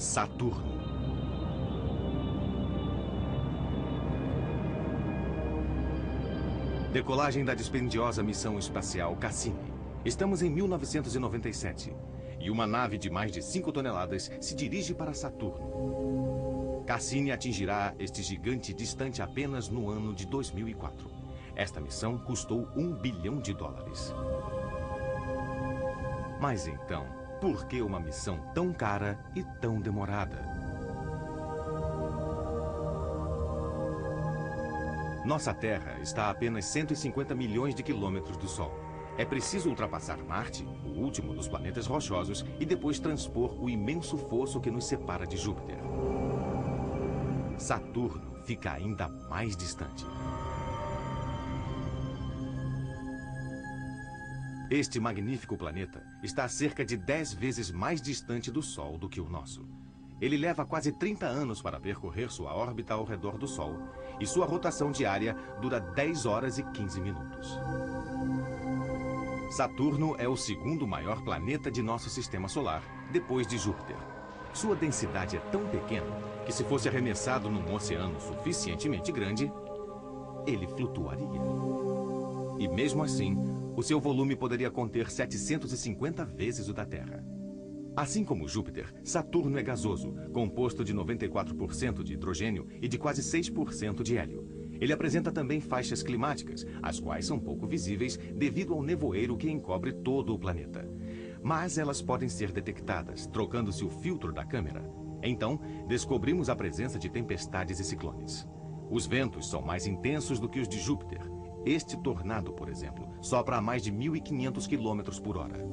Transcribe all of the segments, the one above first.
Saturno. Decolagem da dispendiosa missão espacial Cassini. Estamos em 1997 e uma nave de mais de 5 toneladas se dirige para Saturno. Cassini atingirá este gigante distante apenas no ano de 2004. Esta missão custou $1 bilhão. Mas então, por que uma missão tão cara e tão demorada? Nossa Terra está a apenas 150 milhões de quilômetros do Sol. É preciso ultrapassar Marte, o último dos planetas rochosos, e depois transpor o imenso fosso que nos separa de Júpiter. Saturno fica ainda mais distante. Este magnífico planeta está a cerca de 10 vezes mais distante do Sol do que o nosso. Ele leva quase 30 anos para percorrer sua órbita ao redor do Sol e sua rotação diária dura 10 horas e 15 minutos. Saturno é o segundo maior planeta de nosso sistema solar, depois de Júpiter. Sua densidade é tão pequena que, se fosse arremessado num oceano suficientemente grande, ele flutuaria. E mesmo assim, o seu volume poderia conter 750 vezes o da Terra. Assim como Júpiter, Saturno é gasoso, composto de 94% de hidrogênio e de quase 6% de hélio. Ele apresenta também faixas climáticas, as quais são pouco visíveis devido ao nevoeiro que encobre todo o planeta. Mas elas podem ser detectadas, trocando-se o filtro da câmera. Então, descobrimos a presença de tempestades e ciclones. Os ventos são mais intensos do que os de Júpiter. Este tornado, por exemplo, sopra a mais de 1.500 km por hora.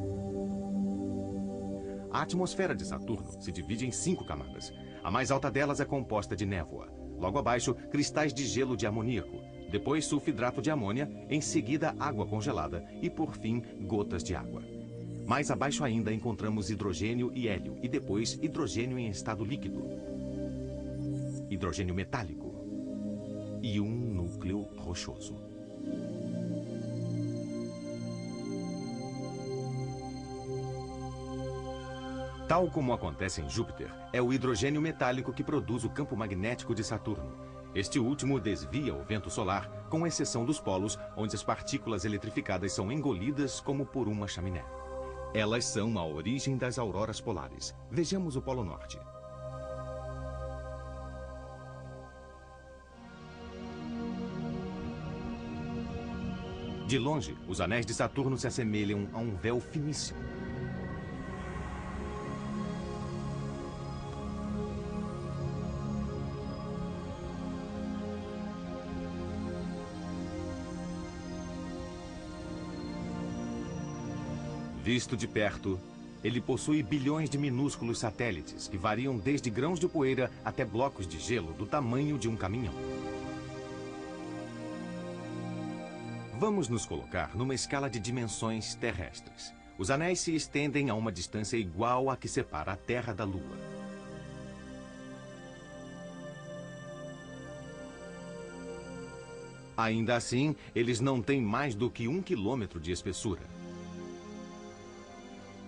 A atmosfera de Saturno se divide em 5 camadas. A mais alta delas é composta de névoa. Logo abaixo, cristais de gelo de amoníaco. Depois, sulfidrato de amônia. Em seguida, água congelada. E, por fim, gotas de água. Mais abaixo ainda encontramos hidrogênio e hélio. E depois, hidrogênio em estado líquido. Hidrogênio metálico. E um núcleo rochoso. Tal como acontece em Júpiter, é o hidrogênio metálico que produz o campo magnético de Saturno. Este último desvia o vento solar, com exceção dos polos, onde as partículas eletrificadas são engolidas como por uma chaminé. Elas são a origem das auroras polares. Vejamos o Polo Norte. De longe, os anéis de Saturno se assemelham a um véu finíssimo. Visto de perto, ele possui bilhões de minúsculos satélites que variam desde grãos de poeira até blocos de gelo do tamanho de um caminhão. Vamos nos colocar numa escala de dimensões terrestres. Os anéis se estendem a uma distância igual à que separa a Terra da Lua. Ainda assim, eles não têm mais do que 1 quilômetro de espessura.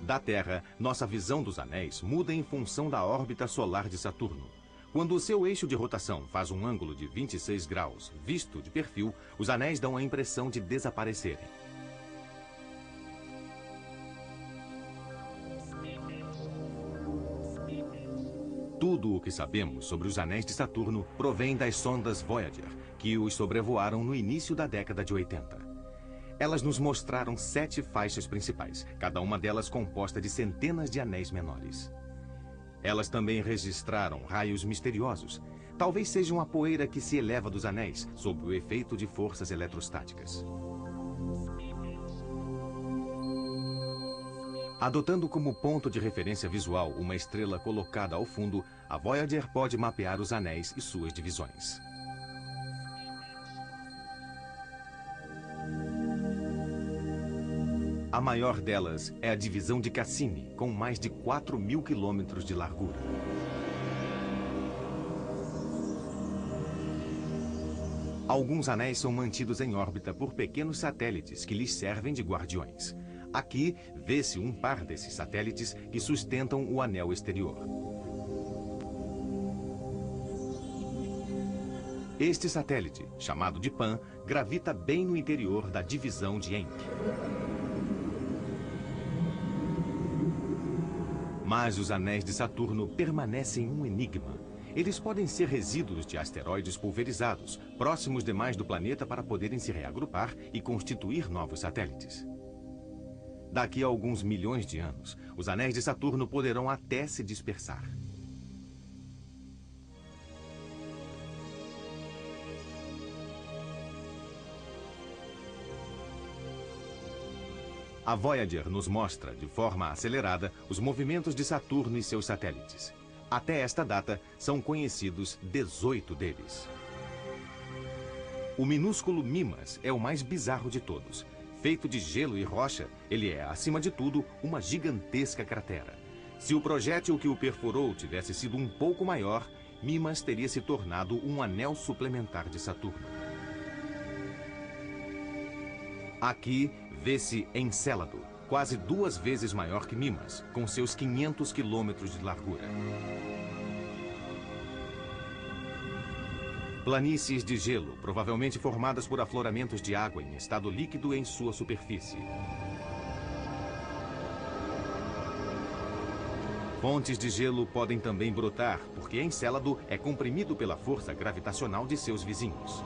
Da Terra, nossa visão dos anéis muda em função da órbita solar de Saturno. Quando o seu eixo de rotação faz um ângulo de 26 graus, visto de perfil, os anéis dão a impressão de desaparecerem. Tudo o que sabemos sobre os anéis de Saturno provém das sondas Voyager, que os sobrevoaram no início da década de 80. Elas nos mostraram 7 faixas principais, cada uma delas composta de centenas de anéis menores. Elas também registraram raios misteriosos. Talvez sejam a poeira que se eleva dos anéis, sob o efeito de forças eletrostáticas. Adotando como ponto de referência visual uma estrela colocada ao fundo, a Voyager pode mapear os anéis e suas divisões. A maior delas é a divisão de Cassini, com mais de 4.000 quilômetros de largura. Alguns anéis são mantidos em órbita por pequenos satélites que lhes servem de guardiões. Aqui, vê-se um par desses satélites que sustentam o anel exterior. Este satélite, chamado de Pan, gravita bem no interior da divisão de Encke. Mas os anéis de Saturno permanecem um enigma. Eles podem ser resíduos de asteroides pulverizados, próximos demais do planeta para poderem se reagrupar e constituir novos satélites. Daqui a alguns milhões de anos, os anéis de Saturno poderão até se dispersar. A Voyager nos mostra, de forma acelerada, os movimentos de Saturno e seus satélites. Até esta data, são conhecidos 18 deles. O minúsculo Mimas é o mais bizarro de todos. Feito de gelo e rocha, ele é, acima de tudo, uma gigantesca cratera. Se o projétil que o perfurou tivesse sido um pouco maior, Mimas teria se tornado um anel suplementar de Saturno. Aqui, vê-se Encélado, quase 2 vezes maior que Mimas, com seus 500 quilômetros de largura. Planícies de gelo, provavelmente formadas por afloramentos de água em estado líquido em sua superfície. Fontes de gelo podem também brotar, porque Encélado é comprimido pela força gravitacional de seus vizinhos.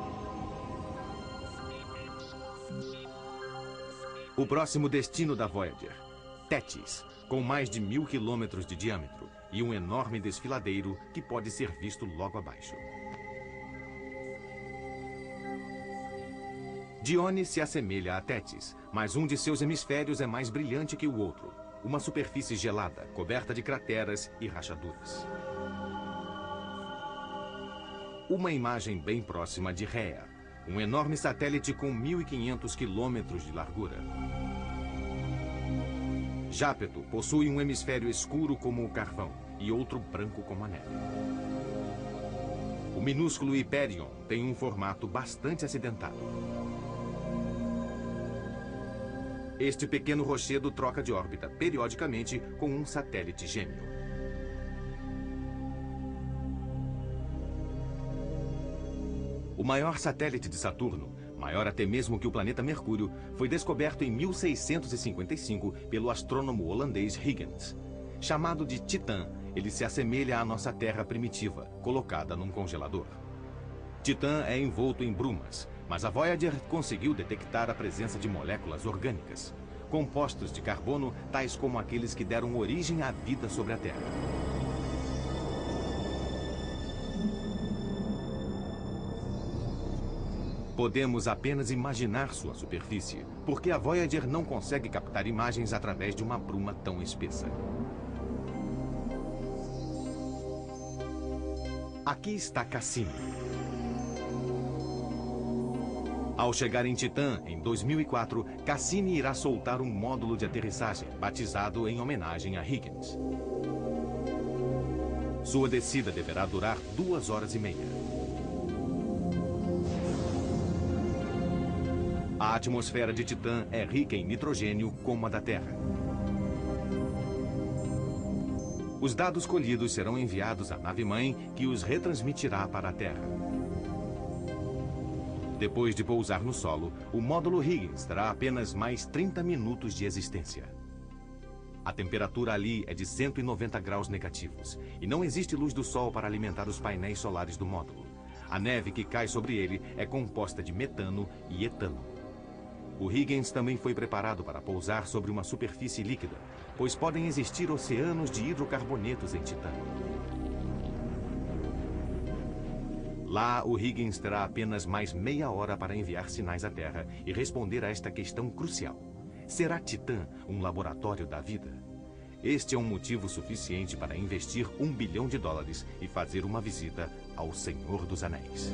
O próximo destino da Voyager, Tétis, com mais de 1000 quilômetros de diâmetro e um enorme desfiladeiro que pode ser visto logo abaixo. Dione se assemelha a Tétis, mas um de seus hemisférios é mais brilhante que o outro. Uma superfície gelada, coberta de crateras e rachaduras. Uma imagem bem próxima de Rhea, um enorme satélite com 1.500 quilômetros de largura. Jápeto possui um hemisfério escuro como o carvão e outro branco como a neve. O minúsculo Hyperion tem um formato bastante acidentado. Este pequeno rochedo troca de órbita periodicamente com um satélite gêmeo. O maior satélite de Saturno, maior até mesmo que o planeta Mercúrio, foi descoberto em 1655 pelo astrônomo holandês Huygens. Chamado de Titã, ele se assemelha à nossa Terra primitiva, colocada num congelador. Titã é envolto em brumas, mas a Voyager conseguiu detectar a presença de moléculas orgânicas, compostos de carbono tais como aqueles que deram origem à vida sobre a Terra. Podemos apenas imaginar sua superfície, porque a Voyager não consegue captar imagens através de uma bruma tão espessa. Aqui está Cassini. Ao chegar em Titã, em 2004, Cassini irá soltar um módulo de aterrissagem, batizado em homenagem a Huygens. Sua descida deverá durar 2 horas e meia. A atmosfera de Titã é rica em nitrogênio, como a da Terra. Os dados colhidos serão enviados à nave-mãe, que os retransmitirá para a Terra. Depois de pousar no solo, o módulo Huygens terá apenas mais 30 minutos de existência. A temperatura ali é de 190 graus negativos e não existe luz do sol para alimentar os painéis solares do módulo. A neve que cai sobre ele é composta de metano e etano. O Huygens também foi preparado para pousar sobre uma superfície líquida, pois podem existir oceanos de hidrocarbonetos em Titã. Lá, o Huygens terá apenas mais meia hora para enviar sinais à Terra e responder a esta questão crucial. Será Titã um laboratório da vida? Este é um motivo suficiente para investir $1 bilhão e fazer uma visita ao Senhor dos Anéis.